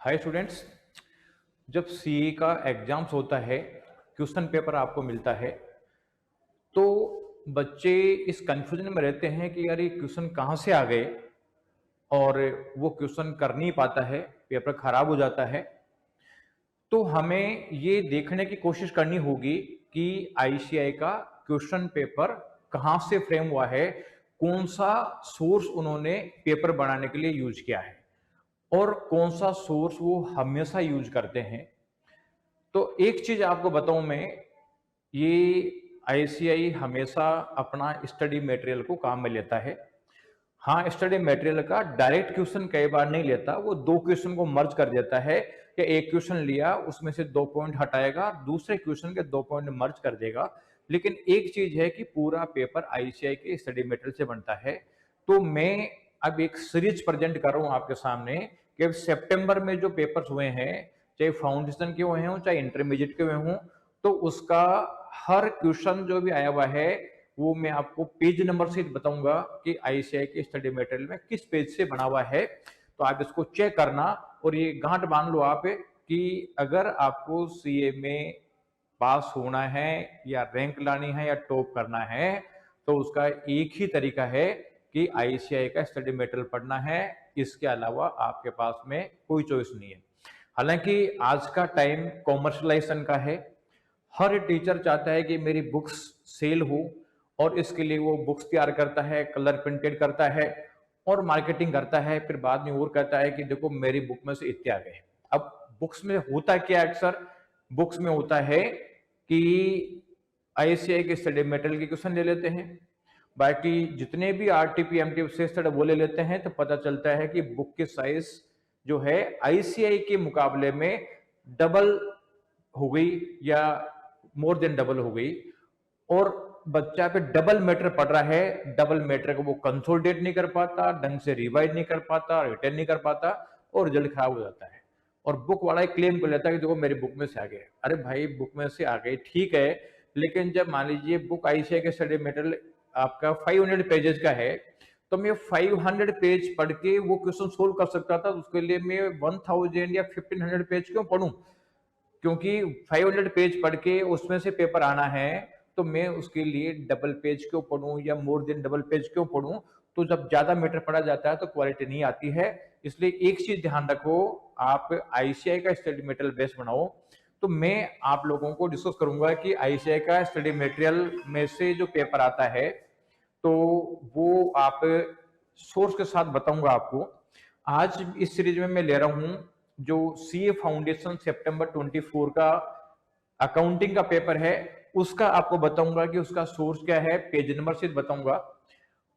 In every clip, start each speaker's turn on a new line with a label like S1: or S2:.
S1: Hi students. जब CA का exams होता है, क्वेश्चन पेपर आपको मिलता है, तो बच्चे इस कंफ्यूजन में रहते हैं कि यार ये क्वेश्चन कहाँ से आ गए, और वो क्वेश्चन कर नहीं पाता है, पेपर खराब हो जाता है। तो हमें ये देखने की कोशिश करनी होगी कि आईसीआई का क्वेश्चन पेपर कहाँ से फ्रेम हुआ है, कौन सा सोर्स उन्होंने पेपर बनाने के लिए यूज किया है, और कौन सा सोर्स वो हमेशा यूज करते हैं। तो एक चीज आपको बताऊं मैं, ये आईसीआई हमेशा अपना स्टडी मटेरियल को काम में लेता है। हाँ, स्टडी मटेरियल का डायरेक्ट क्वेश्चन कई बार नहीं लेता, वो दो क्वेश्चन को मर्ज कर देता है कि एक क्वेश्चन लिया, उसमें से 2 पॉइंट हटाएगा, दूसरे क्वेश्चन के 2 पॉइंट मर्ज कर देगा। लेकिन एक चीज है कि पूरा पेपर आईसीआई के स्टडी मटेरियल से बनता है। तो मैं अब एक सीरीज प्रेजेंट कर रहा हूं आपके सामने कि सितंबर में जो पेपर्स हुए हैं, चाहे फाउंडेशन के हुए हों चाहे इंटरमीडिएट के हुए हों, तो उसका हर क्वेश्चन जो भी आया हुआ है वो मैं आपको पेज नंबर से बताऊंगा कि आईसीआई के स्टडी मटेरियल में किस पेज से बना हुआ है। तो आप इसको चेक करना, और ये गांठ बांध लो आप कि अगर आपको सीए में पास होना है या रैंक लानी है या टॉप करना है, तो उसका एक ही तरीका है कि आईसीआई का स्टडी मटेरियल पढ़ना है। इसके अलावा आपके पास में कोई चॉइस नहीं है। हालांकि आज का टाइम कॉमर्शलाइजेशन का है, हर टीचर चाहता है कि मेरी बुक्स सेल हो, और इसके लिए वो बुक्स तैयार करता है, कलर प्रिंटेड करता है और मार्केटिंग करता है। फिर बाद में और कहता है कि देखो मेरी बुक में से इतने आ गए। अब बुक्स में होता क्या है, अक्सर बुक्स में होता है कि आईसीआई के स्टडी मटेरियल के क्वेश्चन ले लेते हैं, बाकी जितने भी आरटीपी एमटीपी से स्टडी वो ले लेते हैं। तो पता चलता है कि बुक की साइज जो है आईसीआई के मुकाबले में डबल हो गई या मोर देन डबल हो गई, और बच्चा पे डबल मैटर पढ़ रहा है। डबल मैटर को वो कंसोलिडेट नहीं कर पाता, ढंग से रिवाइज नहीं कर पाता, रिटर्न नहीं कर पाता, और रिजल्ट खराब हो जाता है। और बुक वाला एक क्लेम कर लेता है कि देखो मेरी बुक में से आ गए। अरे भाई, बुक में से आ गए ठीक है, लेकिन जब मान लीजिए बुक आईसीआई के स्टडी मटेरियल आपका 500 पेजेस का है, तो मैं 500 पेज पढ़ के वो क्वेश्चन सोल्व कर सकता था। उसके लिए मैं 1000 या 1500 पेज क्यों पढ़ूं? क्योंकि 500 पेज पढ़ के उसमें से पेपर आना है, तो मैं उसके लिए डबल पेज क्यों पढ़ूं या मोर देन डबल पेज क्यों पढ़ूं? तो जब ज्यादा मैटर पढ़ा जाता है तो क्वालिटी नहीं आती है। इसलिए एक चीज ध्यान रखो, आप आईसीआई का स्टडी मटेरियल बेस्ट बनाओ। तो मैं आप लोगों को डिस्कस करूंगा कि आईसीआई का स्टडी मटेरियल में से जो पेपर आता है, तो वो आप सोर्स के साथ बताऊंगा आपको। आज इस सीरीज में मैं ले रहा हूं जो सीए फाउंडेशन सितंबर 24 का अकाउंटिंग का पेपर है, उसका आपको बताऊंगा कि उसका सोर्स क्या है, पेज नंबर से बताऊंगा।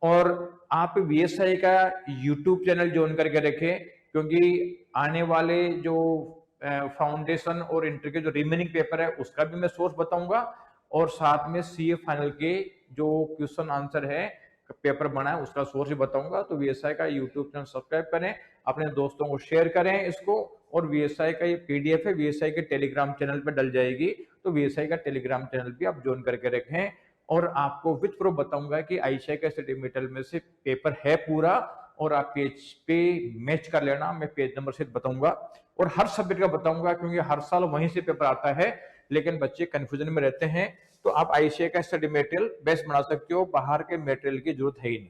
S1: और आप वीएसआई का यूट्यूब चैनल ज्वाइन करके रखें, क्योंकि आने वाले जो फाउंडेशन और इंटर के जो रिमेनिंग पेपर है उसका भी मैं सोर्स बताऊंगा, और साथ में सीए फाइनल के जो क्वेश्चन आंसर है पेपर बना है उसका सोर्स भी बताऊंगा। तो वीएसआई का यूट्यूब चैनल सब्सक्राइब करें, अपने दोस्तों को शेयर करें इसको। और वीएसआई का ये पीडीएफ है, वीएसआई के टेलीग्राम चैनल पर डल जाएगी, तो वीएसआई का टेलीग्राम चैनल भी आप ज्वाइन करके रखें। और आपको विथ प्रूफ बताऊंगा कि आईसीआई का स्टडी मटेरियल में से पेपर है पूरा, और आप पेज पे मैच कर लेना। मैं पेज नंबर से बताऊंगा और हर सब्जेक्ट का बताऊंगा, क्योंकि हर साल वहीं से पेपर आता है, लेकिन बच्चे कंफ्यूजन में रहते हैं। तो आप आईसीआई का स्टडी मटेरियल बेस्ट बना सकते हो, बाहर के मटेरियल की जरूरत है ही नहीं।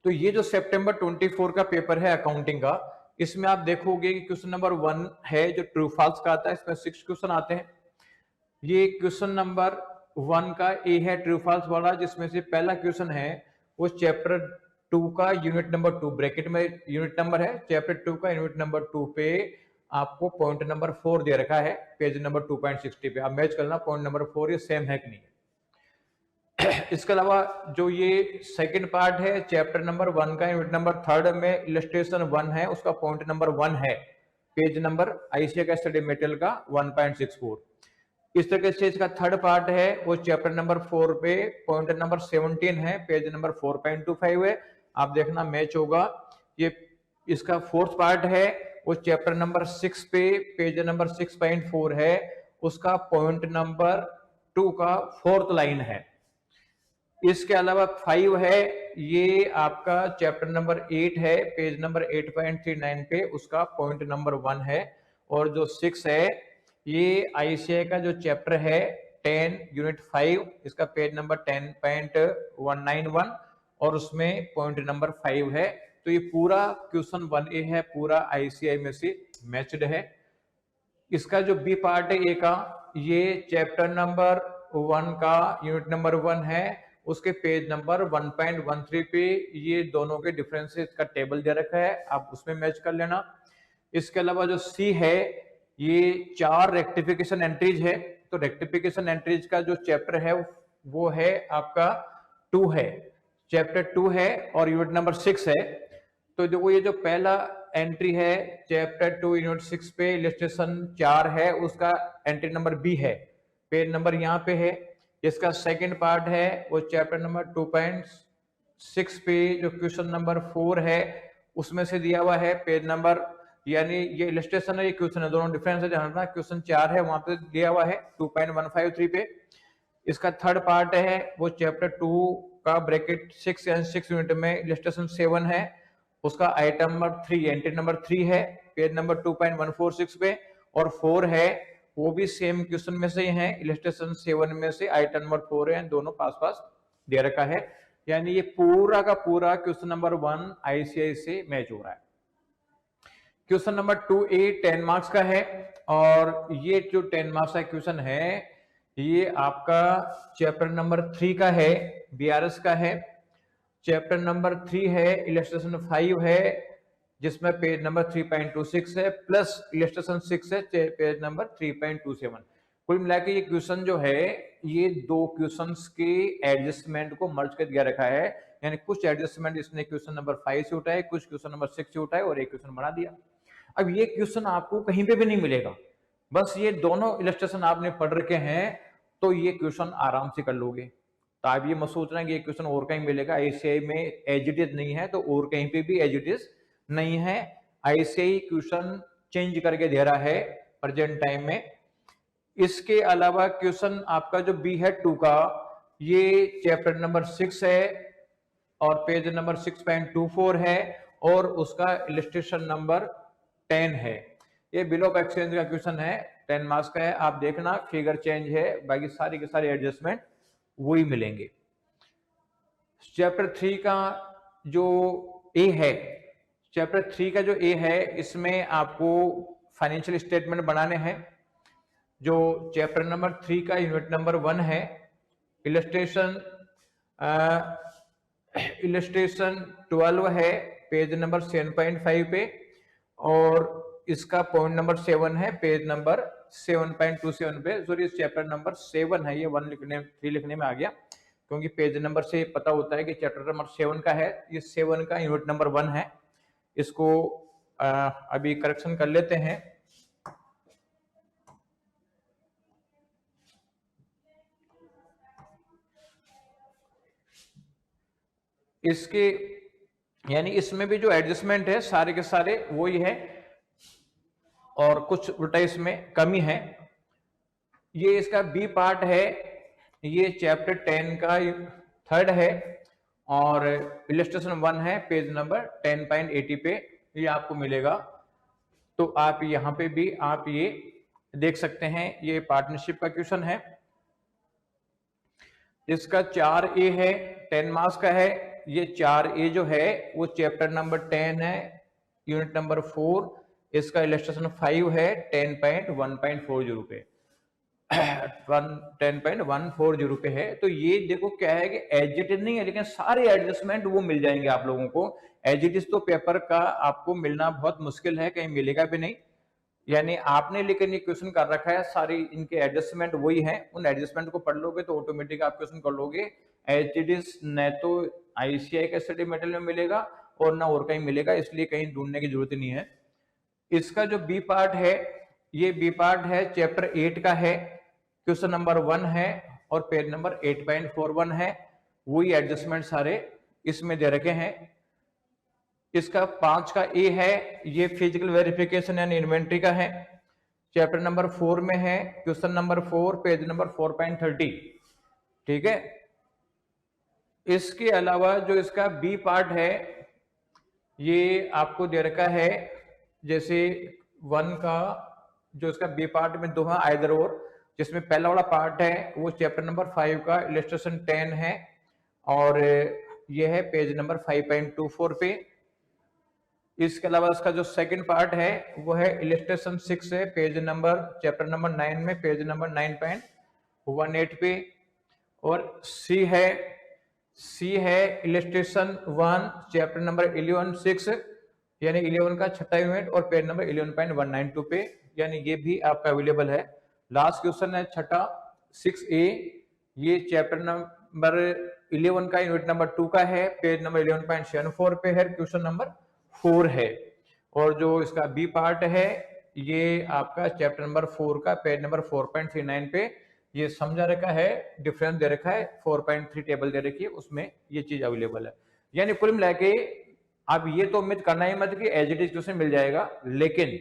S1: तो ये जो सितंबर 24 का पेपर है अकाउंटिंग का, इसमें आप देखोगे कि क्वेश्चन नंबर 1 है जो ट्रू फॉल्स का आता है, इसमें 6 क्वेश्चन आते हैं। ये क्वेश्चन नंबर 1 का ए है ट्रू फॉल्स वाला, जिसमें से पहला क्वेश्चन है वो चैप्टर 2 का यूनिट नंबर 2, ब्रैकेट में यूनिट नंबर है, चैप्टर 2 का यूनिट नंबर 2 पे आपको पॉइंट नंबर 4 दे रखा है, पेज नंबर 2.60 पे। आप मैच करना पॉइंट नंबर 4 ये सेम है कि नहीं। इसके अलावा जो ये सेकंड पार्ट है चैप्टर नंबर 1 का यूनिट नंबर 3 में इलस्ट्रेशन 1 है, उसका पॉइंट नंबर 1 है, पेज नंबर आईसीआई का स्टडी मटेरियल का 1.64। इस तरह से इसका थर्ड पार्ट है वो चैप्टर नंबर 4 पे पॉइंट नंबर 17 है, पेज नंबर 4.25 है। आप देखना मैच होगा। ये इसका फोर्थ पार्ट है वो चैप्टर नंबर 6 पे पेज नंबर 6.4 है, उसका पॉइंट नंबर 2 का फोर्थ लाइन है। इसके अलावा 5 है ये आपका चैप्टर नंबर 8 है, पेज नंबर 8.39 पे, उसका पॉइंट नंबर 1 है। और जो 6 है ये आईसीआई का जो चैप्टर है 10 यूनिट 5, इसका पेज नंबर 10.191 और उसमें पॉइंट नंबर 5 है। तो ये पूरा क्वेश्चन 1A है, पूरा आईसीआई में से मैच्ड है। इसका जो बी पार्ट है ए का, ये चैप्टर नंबर 1 का यूनिट नंबर 1 है, उसके पेज नंबर 1.13 पे ये दोनों के डिफरेंसेस का टेबल दे रखा है, आप उसमें मैच कर लेना। इसके अलावा जो सी है ये 4 रेक्टिफिकेशन एंट्रीज है। तो रेक्टिफिकेशन एंट्रीज का जो चैप्टर है वो है आपका 2 है, चैप्टर 2 है और यूनिट नंबर 6 है। तो देखो ये जो पहला एंट्री है चैप्टर 2 यूनिट 6 पे इलस्ट्रेशन 4 है, उसका एंट्री नंबर बी है, पेज नंबर यहाँ पे है। इसका सेकंड पार्ट है वो चैप्टर नंबर 2.6 पे जो क्वेश्चन नंबर 4 है उसमें से दिया हुआ है, पेज नंबर, यानी ये इलस्ट्रेशन है ये क्वेश्चन है, दोनों डिफरेंस है। जानना क्वेश्चन 4 है वहां पे दिया हुआ है 2.153 पे। इसका थर्ड पार्ट है वो चैप्टर 2 का ब्रैकेट 6 एंड 6 यूनिट में इलस्ट्रेशन 7 है, उसका आइटम नंबर 3 एंट्री नंबर 3 है, पेज नंबर 2.146 पे। और 4 है वो भी सेम क्वेश्चन में से ही है, इलस्ट्रेशन 7 में से आइटम नंबर 4 है, दोनों पास पास दे रखा है। यानी ये पूरा का पूरा क्वेश्चन नंबर 1 आईसीआई से मैच हो रहा है। क्वेश्चन नंबर 2A 10 मार्क्स का है और ये जो 10 मार्क्स का क्वेश्चन है ये आपका चैप्टर नंबर 3 का है, बीआरएस का है। चैप्टर नंबर 3 है, इलस्ट्रेशन 5 है जिसमें पेज नंबर 3.26 है, प्लस इलस्ट्रेशन 6 है पेज नंबर 3.27। कुल मिला के ये क्वेश्चन जो है ये दो क्वेश्चंस के एडजस्टमेंट को मर्ज कर दिया रखा है, यानी कुछ एडजस्टमेंट इसने क्वेश्चन नंबर 5 से उठाए, कुछ क्वेश्चन नंबर 6 से उठाए और एक क्वेश्चन बना दिया। अब ये क्वेश्चन आपको कहीं पे भी नहीं मिलेगा, बस ये दोनों इलस्ट्रेशन आपने पढ़ रखे हैं तो ये क्वेश्चन आराम से कर लोगे। तो आप ये मत सोचना कि ये क्वेश्चन और कहीं मिलेगा, आईसीआई में एज इट इज नहीं है तो और कहीं पे भी एज इट इज नहीं है। आईसीआई क्वेश्चन चेंज करके दे रहा है प्रेजेंट टाइम में। इसके अलावा क्वेश्चन आपका जो बी है 2 का, ये चैप्टर नंबर 6 है और पेज नंबर 6.24 है और उसका इलस्ट्रेशन नंबर 10 है। ये बिल ऑफ एक्सचेंज का क्वेश्चन है, 10 मार्क्स का है, आप देखना फिगर चेंज है, बाकी सारी के सारे एडजस्टमेंट वही मिलेंगे। चैप्टर 3 का जो ए है, चैप्टर 3 का जो ए है इसमें आपको फाइनेंशियल स्टेटमेंट बनाने हैं। जो चैप्टर नंबर 3 का यूनिट नंबर 1 है, इलस्ट्रेशन 12 है, पेज नंबर 7.5 पे और इसका पॉइंट नंबर 7 है पेज नंबर 7.27 पे। सॉरी इस चैप्टर नंबर 7 है, ये 3 लिखने में आ गया क्योंकि पेज नंबर से पता होता है कि चैप्टर नंबर 7 का है, ये 7 का यूनिट नंबर 1 है। इसको अभी करेक्शन कर लेते हैं। इसके यानी इसमें भी जो एडजस्टमेंट है सारे के सारे वही है और कुछ उल्टा इसमें कमी है। ये इसका बी पार्ट है, ये चैप्टर 10 का थर्ड है और इलस्ट्रेशन 1 है, पेज नंबर 10.80 पे ये आपको मिलेगा। तो आप यहाँ पे भी आप ये देख सकते हैं, ये पार्टनरशिप का क्वेश्चन है। इसका 4A है, 10 मार्क्स का है। ये 4A जो है वो चैप्टर नंबर 10 है, यूनिट नंबर 4, इसका इलस्ट्रेशन 5 है 10.140 पे 10.140 पे है। तो ये देखो क्या है कि एडजस्टेड नहीं है लेकिन सारे एडजस्टमेंट वो मिल जाएंगे आप लोगों को। एडजस्ट तो पेपर का आपको मिलना बहुत मुश्किल है, कहीं मिलेगा भी नहीं। यानी आपने लेकिन ये क्वेश्चन कर रखा है, सारी इनके एडजस्टमेंट वही है, उन एडजस्टमेंट को पढ़ लोगे तो ऑटोमेटिक आप क्वेश्चन कर लोगे। एच न तो आईसीआई के स्टडी मटेरियल में मिलेगा और ना और कहीं मिलेगा, इसलिए कहीं ढूंढने की जरूरत नहीं है। इसका जो बी पार्ट है, ये बी पार्ट है चैप्टर 8 का है, क्वेश्चन नंबर 1 है और पेज नंबर 8.41 है। वही एडजस्टमेंट सारे इसमें दे रखे हैं। इसका 5 का ए है, ये फिजिकल वेरिफिकेशन एंड इन्वेंट्री का है, चैप्टर नंबर 4 में है, क्वेश्चन नंबर 4, पेज नंबर 4.30। ठीक है, इसके अलावा जो इसका बी पार्ट है ये आपको दे रखा है, जैसे वन का जो इसका बी पार्ट में दो है आइदर और, जिसमें पहला वाला पार्ट है वो चैप्टर नंबर 5 का इलस्ट्रेशन 10 है और ये है पेज नंबर 5.24 पे। इसके अलावा इसका जो सेकंड पार्ट है वो है इलस्ट्रेशन 6 है, पेज नंबर चैप्टर नंबर 9 में पेज नंबर 9.18 पे। और सी है इलस्ट्रेशन 1 चैप्टर नंबर 11 6 यानी 11 का छठा यूनिट और पेज नंबर 11.192 पे, यानी ये भी आपका अवेलेबल है। लास्ट क्वेश्चन है छठा 6A, ये चैप्टर नंबर 11 का यूनिट नंबर 2 का है, पेज नंबर 11.74 पे है, क्वेश्चन नंबर 4 है। और जो इसका बी पार्ट है ये आपका चैप्टर नंबर 4 का पेज नंबर 4.39 पे ये समझा रखा है, डिफरेंस दे रखा है, 4.3 टेबल दे रखी है, उसमें ये चीज अवेलेबल है। यानी कुल मिला के आप ये तो उम्मीद करना ही मत कि एज इट इज क्वेश्चन मिल जाएगा, लेकिन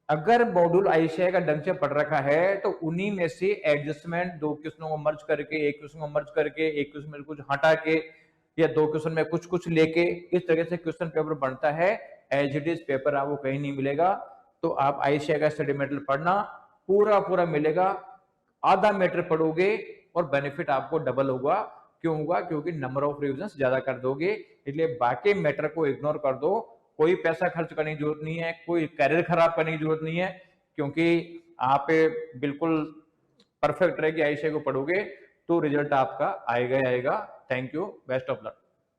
S1: अगर मॉड्यूल आईसीआई का ढंग से पढ़ रखा है तो उन्हीं में से एडजस्टमेंट, दो क्वेश्चनों को मर्ज करके, एक क्वेश्चन को मर्ज करके, एक क्वेश्चन में कुछ हटा के या दो क्वेश्चन में कुछ कुछ लेके, इस तरह से क्वेश्चन पेपर बनता है। एज इट इज पेपर आपको कहीं नहीं मिलेगा। तो आप आईसीआई का स्टडी मटेरियल पढ़ना, पूरा पूरा मिलेगा, आधा मैटर पढ़ोगे और बेनिफिट आपको डबल होगा। क्यों होगा? क्योंकि नंबर ऑफ रिविजन ज्यादा कर दोगे, इसलिए बाकी मैटर को इग्नोर कर दो। कोई पैसा खर्च करने की जरूरत नहीं है, कोई करियर खराब करने की जरूरत नहीं है, क्योंकि आप बिल्कुल परफेक्ट रह के आईसीआई को पढ़ोगे तो रिजल्ट आपका आएगा ही आएगा। Thank you, best of luck.